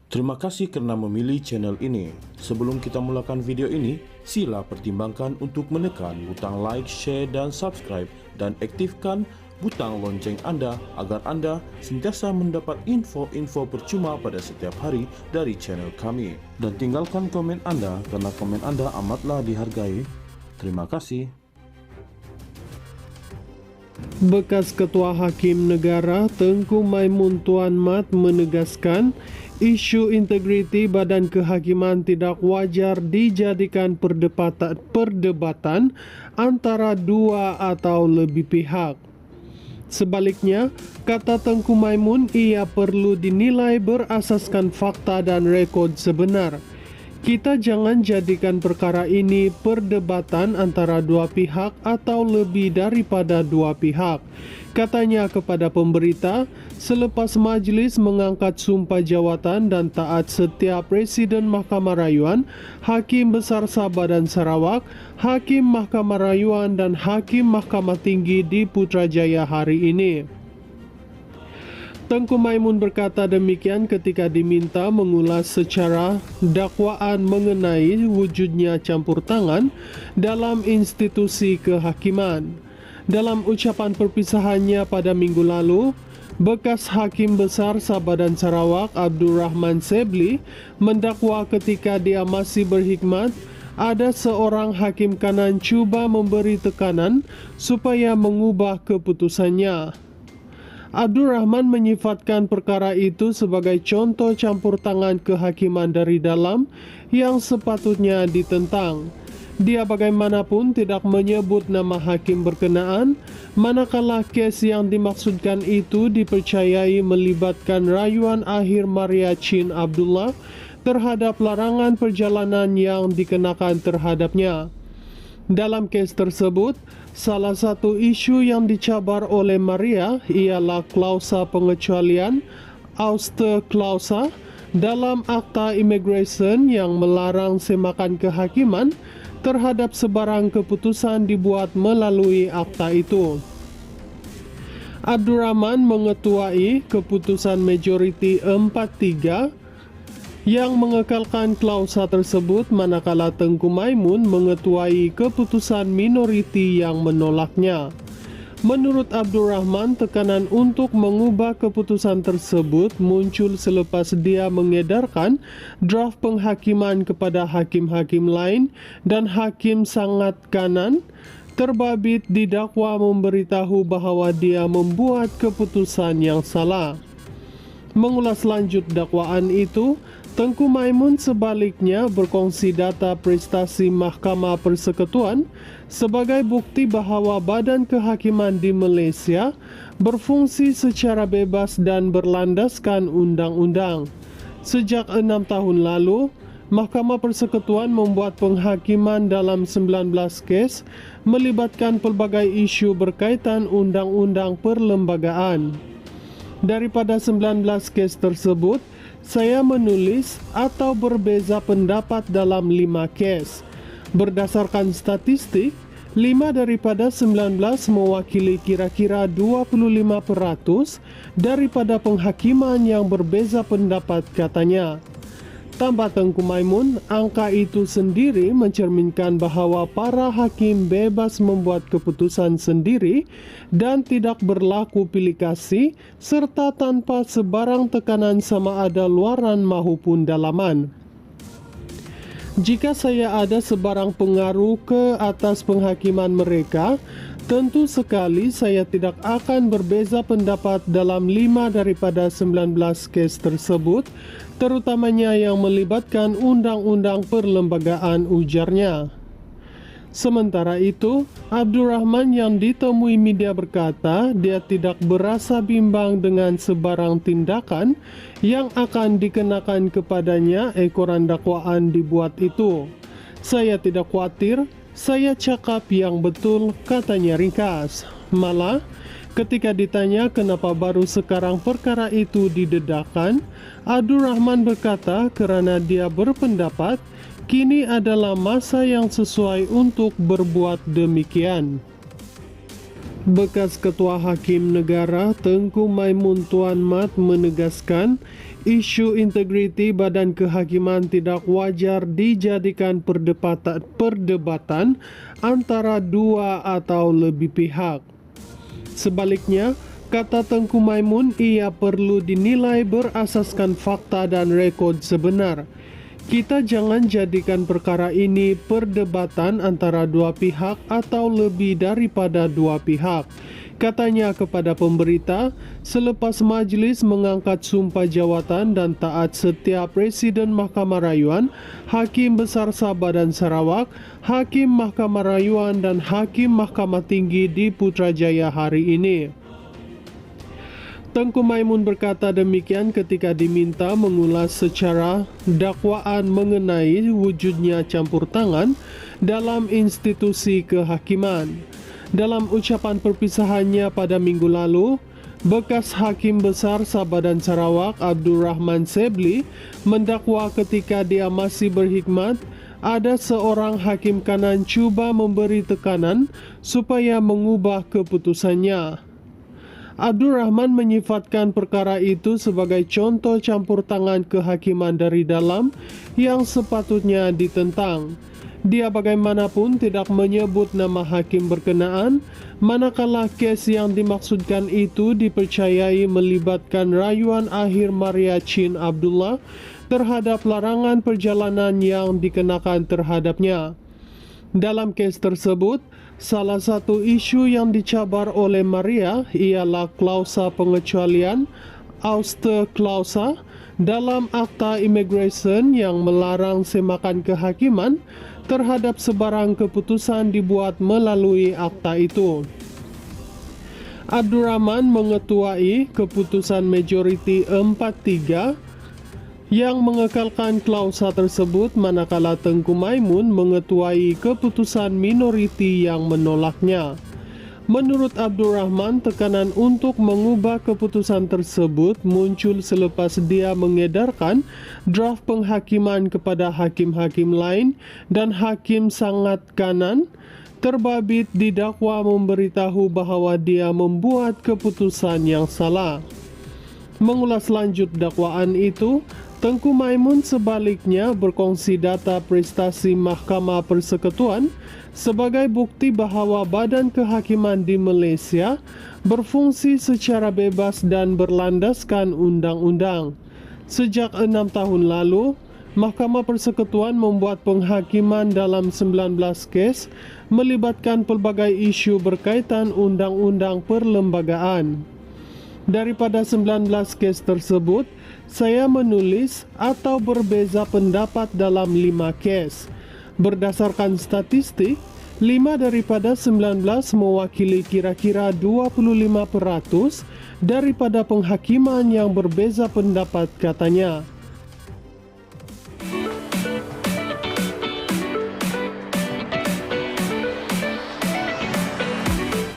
Terima kasih karena memilih channel ini. Sebelum kita mulakan video ini, sila pertimbangkan untuk menekan butang like, share, dan subscribe, dan aktifkan butang lonceng Anda agar Anda sentiasa mendapat info-info percuma pada setiap hari dari channel kami. Dan tinggalkan komen Anda karena komen Anda amatlah dihargai. Terima kasih. Bekas Ketua Hakim Negara Tengku Maimun Tuan Mat menegaskan isu integriti Badan Kehakiman tidak wajar dijadikan perdebatan antara dua atau lebih pihak. Sebaliknya, kata Tengku Maimun, ia perlu dinilai berasaskan fakta dan rekod sebenar. Kita jangan jadikan perkara ini perdebatan antara dua pihak atau lebih daripada dua pihak, katanya kepada pemberita selepas majlis mengangkat sumpah jawatan dan taat setia Presiden Mahkamah Rayuan, Hakim Besar Sabah dan Sarawak, Hakim Mahkamah Rayuan dan Hakim Mahkamah Tinggi di Putrajaya hari ini. Tengku Maimun berkata demikian ketika diminta mengulas secara dakwaan mengenai wujudnya campur tangan dalam institusi kehakiman. Dalam ucapan perpisahannya pada minggu lalu, bekas Hakim Besar Sabah dan Sarawak Abdul Rahman Sebli mendakwa ketika dia masih berkhidmat, ada seorang hakim kanan cuba memberi tekanan supaya mengubah keputusannya. Abdul Rahman menyifatkan perkara itu sebagai contoh campur tangan kehakiman dari dalam yang sepatutnya ditentang. Dia bagaimanapun tidak menyebut nama hakim berkenaan, manakala kes yang dimaksudkan itu dipercayai melibatkan rayuan akhir Maria Chin Abdullah terhadap larangan perjalanan yang dikenakan terhadapnya. Dalam kes tersebut, salah satu isu yang dicabar oleh Maria ialah klausa pengecualian ouster clause dalam akta imigresen yang melarang semakan kehakiman terhadap sebarang keputusan dibuat melalui akta itu. Abdul Rahman mengetuai keputusan majoriti 4-3 yang mengekalkan klausa tersebut, manakala Tengku Maimun mengetuai keputusan minoriti yang menolaknya. Menurut Abdul Rahman, tekanan untuk mengubah keputusan tersebut muncul selepas dia mengedarkan draft penghakiman kepada hakim-hakim lain dan hakim sangat kanan terbabit didakwa memberitahu bahawa dia membuat keputusan yang salah. Mengulas lanjut dakwaan itu, Tengku Maimun sebaliknya berkongsi data prestasi Mahkamah Persekutuan sebagai bukti bahawa Badan Kehakiman di Malaysia berfungsi secara bebas dan berlandaskan undang-undang. Sejak 6 tahun lalu, Mahkamah Persekutuan membuat penghakiman dalam 19 kes melibatkan pelbagai isu berkaitan undang-undang perlembagaan. Daripada 19 kes tersebut, saya menulis atau berbeza pendapat dalam 5 kes. Berdasarkan statistik, 5 daripada 19 mewakili kira-kira 25% daripada penghakiman yang berbeza pendapat, katanya. Tambah Tengku Maimun, angka itu sendiri mencerminkan bahawa para hakim bebas membuat keputusan sendiri dan tidak berlaku pilih kasih serta tanpa sebarang tekanan sama ada luaran maupun dalaman. Jika saya ada sebarang pengaruh ke atas penghakiman mereka, tentu sekali saya tidak akan berbeza pendapat dalam 5 daripada 19 kes tersebut, terutamanya yang melibatkan undang-undang perlembagaan, ujarnya. Sementara itu, Abdul Rahman yang ditemui media berkata dia tidak berasa bimbang dengan sebarang tindakan yang akan dikenakan kepadanya ekoran dakwaan dibuat itu. Saya tidak khawatir, saya cakap yang betul, katanya ringkas. Malah, ketika ditanya kenapa baru sekarang perkara itu didedahkan, Abdul Rahman berkata kerana dia berpendapat kini adalah masa yang sesuai untuk berbuat demikian. Bekas Ketua Hakim Negara Tengku Maimun Tuan Mat menegaskan isu integriti Badan Kehakiman tidak wajar dijadikan perdebatan antara dua atau lebih pihak. Sebaliknya, kata Tengku Maimun, ia perlu dinilai berasaskan fakta dan rekod sebenar. Kita jangan jadikan perkara ini perdebatan antara dua pihak atau lebih daripada dua pihak, katanya kepada pemberita selepas majlis mengangkat sumpah jawatan dan taat setia Presiden Mahkamah Rayuan, Hakim Besar Sabah dan Sarawak, Hakim Mahkamah Rayuan dan Hakim Mahkamah Tinggi di Putrajaya hari ini. Tengku Maimun berkata demikian ketika diminta mengulas secara dakwaan mengenai wujudnya campur tangan dalam institusi kehakiman. Dalam ucapan perpisahannya pada minggu lalu, bekas Hakim Besar Sabah dan Sarawak Abdul Rahman Sebli mendakwa ketika dia masih berkhidmat, ada seorang hakim kanan cuba memberi tekanan supaya mengubah keputusannya. Abdul Rahman menyifatkan perkara itu sebagai contoh campur tangan kehakiman dari dalam yang sepatutnya ditentang. Dia bagaimanapun tidak menyebut nama hakim berkenaan, manakala kes yang dimaksudkan itu dipercayai melibatkan rayuan akhir Maria Chin Abdullah terhadap larangan perjalanan yang dikenakan terhadapnya. Dalam kes tersebut, salah satu isu yang dicabar oleh Maria ialah klausa pengecualian ouster clause dalam Akta Immigration yang melarang semakan kehakiman terhadap sebarang keputusan dibuat melalui akta itu. Abdul Rahman mengetuai keputusan majoriti 4-3 yang mengekalkan klausa tersebut, manakala Tengku Maimun mengetuai keputusan minoriti yang menolaknya. Menurut Abdul Rahman, tekanan untuk mengubah keputusan tersebut muncul selepas dia mengedarkan draft penghakiman kepada hakim-hakim lain dan hakim sangat kanan terbabit didakwa memberitahu bahawa dia membuat keputusan yang salah. Mengulas lanjut dakwaan itu, Tengku Maimun sebaliknya berkongsi data prestasi Mahkamah Persekutuan sebagai bukti bahawa badan kehakiman di Malaysia berfungsi secara bebas dan berlandaskan undang-undang. Sejak 6 tahun lalu, Mahkamah Persekutuan membuat penghakiman dalam 19 kes melibatkan pelbagai isu berkaitan undang-undang perlembagaan. Daripada 19 kes tersebut, saya menulis atau berbeza pendapat dalam 5 kes. Berdasarkan statistik, 5 daripada 19 mewakili kira-kira 25% daripada penghakiman yang berbeza pendapat, katanya.